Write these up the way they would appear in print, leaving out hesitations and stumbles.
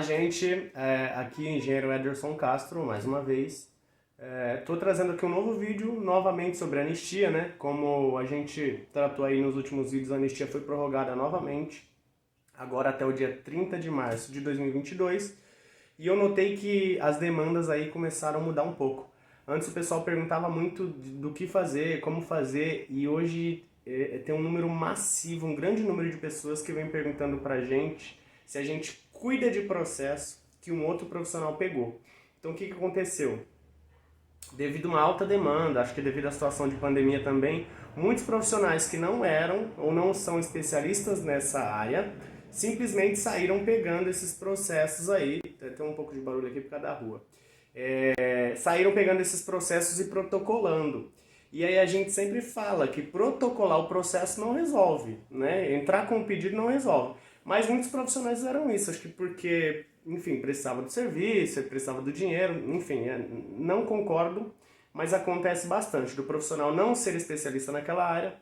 Olá, gente. Aqui Engenheiro Ederson Castro, mais uma vez. Estou trazendo aqui um novo vídeo, novamente sobre anistia, né? Como a gente tratou aí nos últimos vídeos, a anistia foi prorrogada novamente, agora até o dia 30 de março de 2022. E eu notei que as demandas aí começaram a mudar um pouco. Antes o pessoal perguntava muito do que fazer, como fazer, e hoje tem um número massivo, um grande número de pessoas que vem perguntando pra gente se a gente cuida de processo que um outro profissional pegou. Então o que aconteceu? Devido a uma alta demanda, acho que devido à situação de pandemia também, muitos profissionais que não eram ou não são especialistas nessa área, simplesmente saíram pegando esses processos aí, tem um pouco de barulho aqui por causa da rua, saíram pegando esses processos e protocolando. E aí a gente sempre fala que protocolar o processo não resolve, né? Entrar com o pedido não resolve. Mas muitos profissionais fizeram isso, acho que porque, enfim, precisava do serviço, precisava do dinheiro, enfim, não concordo, mas acontece bastante do profissional não ser especialista naquela área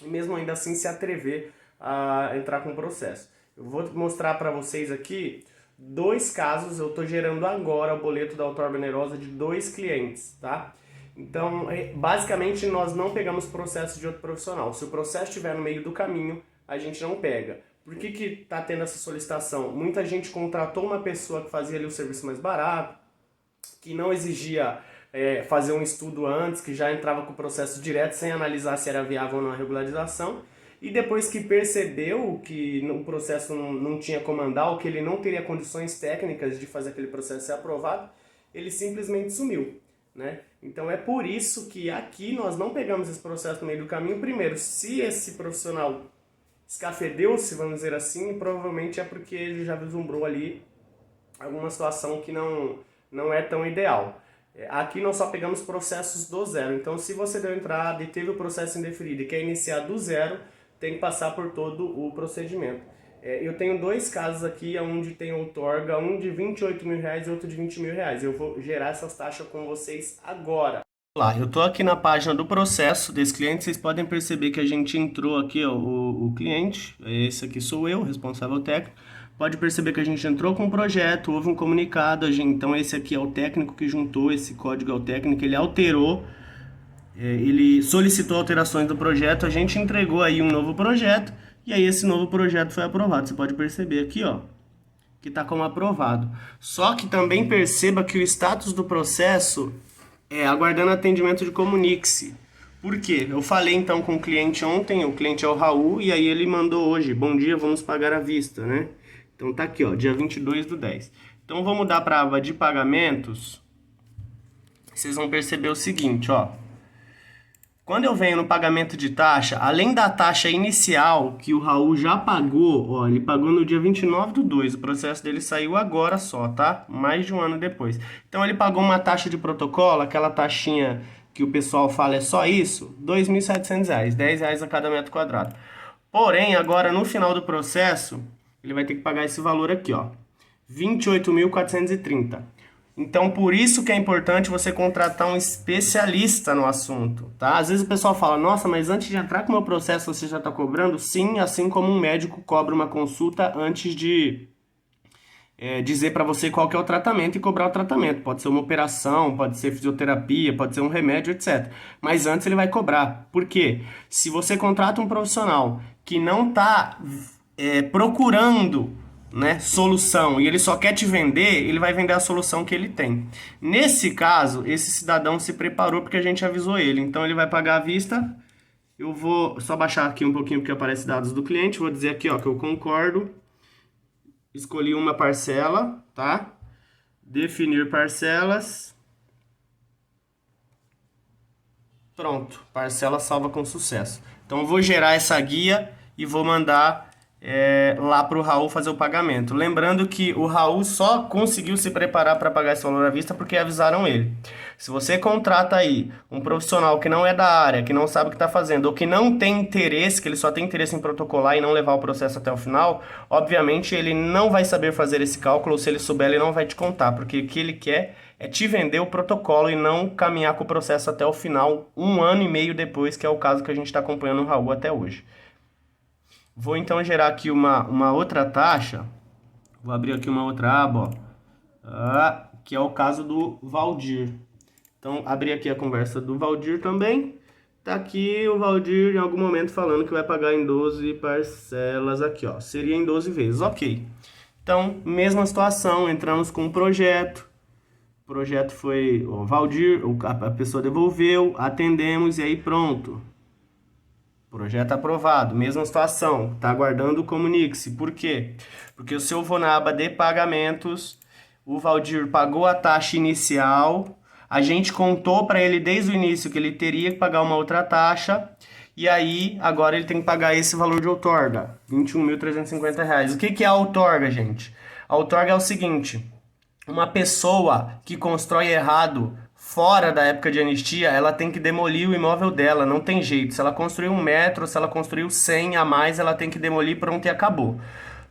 e mesmo ainda assim se atrever a entrar com o processo. Eu vou mostrar para vocês aqui dois casos, eu estou gerando agora o boleto da outorga onerosa de 2 clientes, tá? Então, basicamente, nós não pegamos processo de outro profissional. Se o processo estiver no meio do caminho, a gente não pega. Por que está tendo essa solicitação? Muita gente contratou uma pessoa que fazia ali o serviço mais barato, que não exigia fazer um estudo antes, que já entrava com o processo direto sem analisar se era viável ou não a regularização. E depois que percebeu que o processo não tinha como andar, ou que ele não teria condições técnicas de fazer aquele processo ser aprovado, ele simplesmente sumiu, né? Então é por isso que aqui nós não pegamos esse processo no meio do caminho. Primeiro, se esse profissional escafedeu-se, vamos dizer assim, provavelmente é porque ele já vislumbrou ali alguma situação que não é tão ideal. Aqui nós só pegamos processos do zero. Então, se você deu entrada e teve o processo indeferido e quer iniciar do zero, tem que passar por todo o procedimento. Eu tenho 2 casos aqui, onde tem outorga, um de R$28.000 e outro de R$20.000. Eu vou gerar essas taxas com vocês agora. Lá, eu estou aqui na página do processo desse cliente, vocês podem perceber que a gente entrou aqui, ó, o cliente, esse aqui sou eu, responsável técnico. Pode perceber que a gente entrou com um projeto, houve um comunicado, então esse aqui é o técnico que juntou esse código ao técnico, ele alterou, ele solicitou alterações do projeto, a gente entregou aí um novo projeto, e aí esse novo projeto foi aprovado. Você pode perceber aqui, ó, que está como aprovado. Só que também perceba que o status do processo aguardando atendimento de comunique-se. Por quê? Eu falei então com o cliente ontem, o cliente é o Raul, e aí ele mandou hoje, bom dia, vamos pagar à vista, né? Então tá aqui, ó, dia 22/10. Então vou mudar para a aba de pagamentos, vocês vão perceber o seguinte, ó. Quando eu venho no pagamento de taxa, além da taxa inicial que o Raul já pagou, ó, ele pagou no dia 29/2, o processo dele saiu agora só, tá? Mais de um ano depois. Então ele pagou uma taxa de protocolo, aquela taxinha que o pessoal fala é só isso, R$2.700, R$10 a cada metro quadrado. Porém, agora no final do processo, ele vai ter que pagar esse valor aqui, ó, 28.430. Então, por isso que é importante você contratar um especialista no assunto, tá? Às vezes o pessoal fala, nossa, mas antes de entrar com o meu processo você já está cobrando? Sim, assim como um médico cobra uma consulta antes de dizer para você qual que é o tratamento e cobrar o tratamento. Pode ser uma operação, pode ser fisioterapia, pode ser um remédio, etc. Mas antes ele vai cobrar. Por quê? Se você contrata um profissional que não está procurando, né, solução, e ele só quer te vender, ele vai vender a solução que ele tem. Nesse caso, esse cidadão se preparou porque a gente avisou ele, então ele vai pagar à vista. Eu vou só baixar aqui um pouquinho porque aparece dados do cliente, vou dizer aqui, ó, que eu concordo, escolhi uma parcela, tá? Definir parcelas. Pronto, parcela salva com sucesso. Então eu vou gerar essa guia e vou mandar lá para o Raul fazer o pagamento. Lembrando que o Raul só conseguiu se preparar para pagar esse valor à vista porque avisaram ele. Se você contrata aí um profissional que não é da área, que não sabe o que está fazendo, ou que não tem interesse, que ele só tem interesse em protocolar e não levar o processo até o final, obviamente ele não vai saber fazer esse cálculo, ou se ele souber, ele não vai te contar, porque o que ele quer é te vender o protocolo e não caminhar com o processo até o final, 1 ano e meio depois, que é o caso que a gente está acompanhando o Raul até hoje. Vou então gerar aqui uma outra taxa Vou abrir aqui uma outra aba, ó. Que é o caso do Valdir. Então, abri aqui a conversa do Valdir também. Tá aqui o Valdir em algum momento falando que vai pagar em 12 parcelas aqui, ó. Seria em 12 vezes, ok. Então, mesma situação, entramos com um projeto. O projeto foi, o Valdir, a pessoa devolveu, atendemos e aí pronto. Projeto aprovado, mesma situação, tá aguardando o comunique-se. Por quê? Porque se eu vou na aba de pagamentos, o Valdir pagou a taxa inicial, a gente contou para ele desde o início que ele teria que pagar uma outra taxa, e aí agora ele tem que pagar esse valor de outorga, R$ 21.350. O que é a outorga, gente? A outorga é o seguinte: uma pessoa que constrói errado fora da época de anistia, ela tem que demolir o imóvel dela, não tem jeito. Se ela construiu 1 metro, se ela construiu 100 a mais, ela tem que demolir, pronto e acabou.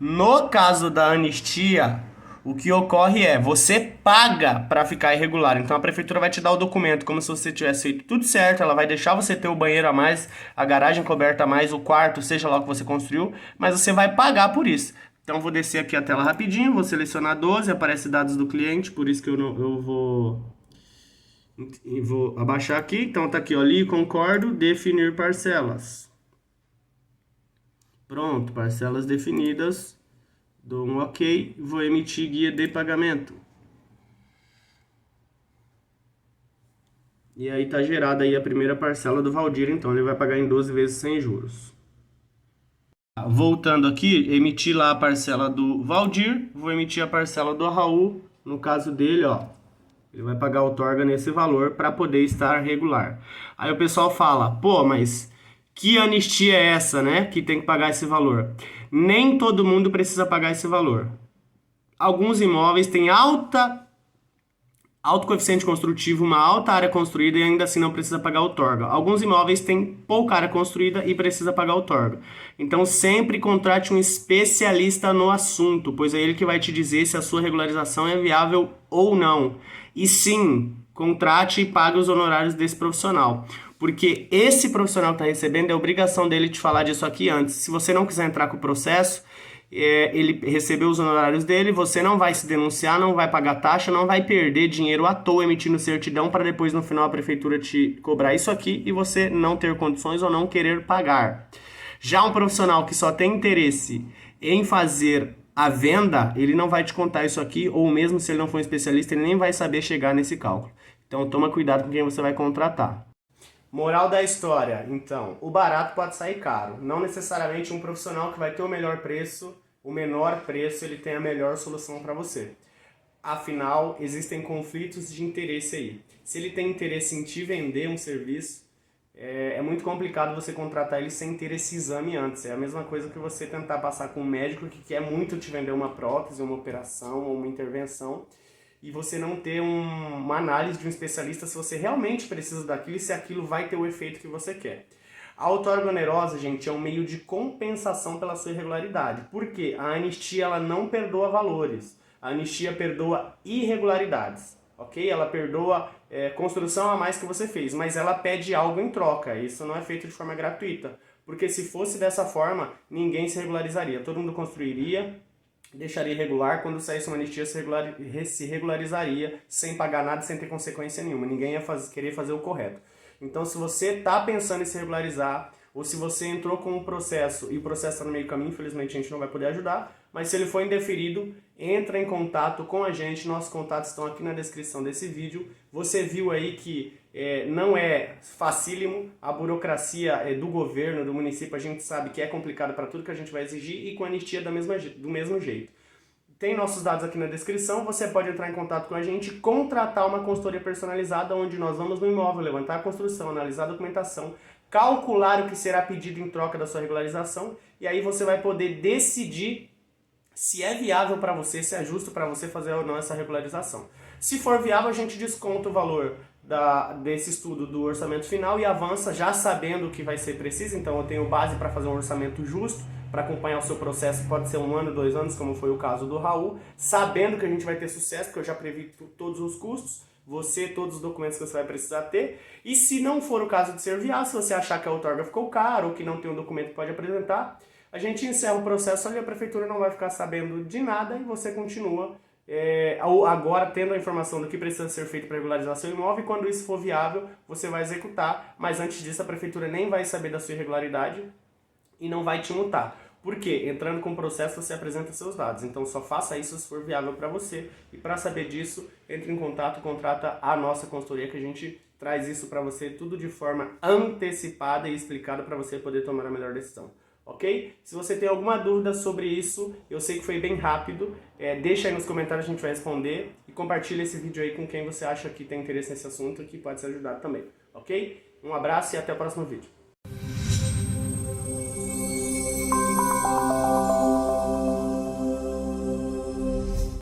No caso da anistia, o que ocorre é, você paga para ficar irregular. Então a prefeitura vai te dar o documento como se você tivesse feito tudo certo, ela vai deixar você ter o banheiro a mais, a garagem coberta a mais, o quarto, seja lá o que você construiu, mas você vai pagar por isso. Então vou descer aqui a tela rapidinho, vou selecionar 12, aparece dados do cliente, por isso que eu vou abaixar aqui. Então tá aqui, ó, li, concordo, definir parcelas. Pronto, parcelas definidas. Dou um ok, vou emitir guia de pagamento. E aí tá gerada aí a primeira parcela do Valdir, então ele vai pagar em 12 vezes sem juros. Voltando aqui, emitir lá a parcela do Valdir, vou emitir a parcela do Raul, no caso dele, ó, ele vai pagar a outorga nesse valor para poder estar regular. Aí o pessoal fala, pô, mas que anistia é essa, né, que tem que pagar esse valor? Nem todo mundo precisa pagar esse valor. Alguns imóveis têm alto coeficiente construtivo, uma alta área construída e ainda assim não precisa pagar outorga. Alguns imóveis têm pouca área construída e precisa pagar outorga. Então sempre contrate um especialista no assunto, pois é ele que vai te dizer se a sua regularização é viável ou não. E sim, contrate e pague os honorários desse profissional. Porque esse profissional que está recebendo, é obrigação dele te falar disso aqui antes. Se você não quiser entrar com o processo, ele recebeu os honorários dele, você não vai se denunciar, não vai pagar taxa, não vai perder dinheiro à toa emitindo certidão para depois no final a prefeitura te cobrar isso aqui e você não ter condições ou não querer pagar. Já um profissional que só tem interesse em fazer a venda, ele não vai te contar isso aqui, ou mesmo se ele não for um especialista, ele nem vai saber chegar nesse cálculo. Então toma cuidado com quem você vai contratar. Moral da história, então, o barato pode sair caro. Não necessariamente um profissional que vai ter o melhor preço, o menor preço, ele tem a melhor solução para você. Afinal, existem conflitos de interesse aí. Se ele tem interesse em te vender um serviço, é muito complicado você contratar ele sem ter esse exame antes. É a mesma coisa que você tentar passar com um médico que quer muito te vender uma prótese, uma operação ou uma intervenção, e você não ter uma análise de um especialista se você realmente precisa daquilo e se aquilo vai ter o efeito que você quer. A outorga onerosa, gente, é um meio de compensação pela sua irregularidade. Por quê? A anistia ela não perdoa valores. A anistia perdoa irregularidades, ok? Ela perdoa construção a mais que você fez, mas ela pede algo em troca. Isso não é feito de forma gratuita. Porque se fosse dessa forma, ninguém se regularizaria. Todo mundo construiria, deixaria irregular, quando saísse uma anistia se regularizaria sem pagar nada, sem ter consequência nenhuma. Ninguém ia querer fazer o correto. Então, se você está pensando em se regularizar, ou se você entrou com um processo e o processo está no meio do caminho, infelizmente a gente não vai poder ajudar, mas se ele for indeferido, entra em contato com a gente, nossos contatos estão aqui na descrição desse vídeo. Você viu aí que não é facílimo, a burocracia do governo, do município, a gente sabe que é complicado para tudo que a gente vai exigir e com a anistia do mesmo jeito. Tem nossos dados aqui na descrição, você pode entrar em contato com a gente, contratar uma consultoria personalizada, onde nós vamos no imóvel, levantar a construção, analisar a documentação, calcular o que será pedido em troca da sua regularização, e aí você vai poder decidir se é viável para você, se é justo para você fazer ou não essa regularização. Se for viável, a gente desconta o valor desse estudo do orçamento final e avança já sabendo o que vai ser preciso. Então eu tenho base para fazer um orçamento justo, para acompanhar o seu processo, pode ser 1 ano, 2 anos, como foi o caso do Raul, sabendo que a gente vai ter sucesso, porque eu já previ todos os custos, todos os documentos que você vai precisar ter. E se não for o caso de ser viável, se você achar que a outorga ficou cara ou que não tem um documento que pode apresentar, a gente encerra o processo ali, a prefeitura não vai ficar sabendo de nada e você continua agora tendo a informação do que precisa ser feito para regularizar seu imóvel, e quando isso for viável, você vai executar, mas antes disso a prefeitura nem vai saber da sua irregularidade e não vai te multar. Por quê? Entrando com o processo, você apresenta seus dados. Então só faça isso se for viável para você. E para saber disso, entre em contato, contrata a nossa consultoria, que a gente traz isso para você tudo de forma antecipada e explicada para você poder tomar a melhor decisão. Ok? Se você tem alguma dúvida sobre isso, eu sei que foi bem rápido, deixa aí nos comentários, a gente vai responder, e compartilha esse vídeo aí com quem você acha que tem interesse nesse assunto e que pode ser ajudado também. Ok? Um abraço e até o próximo vídeo.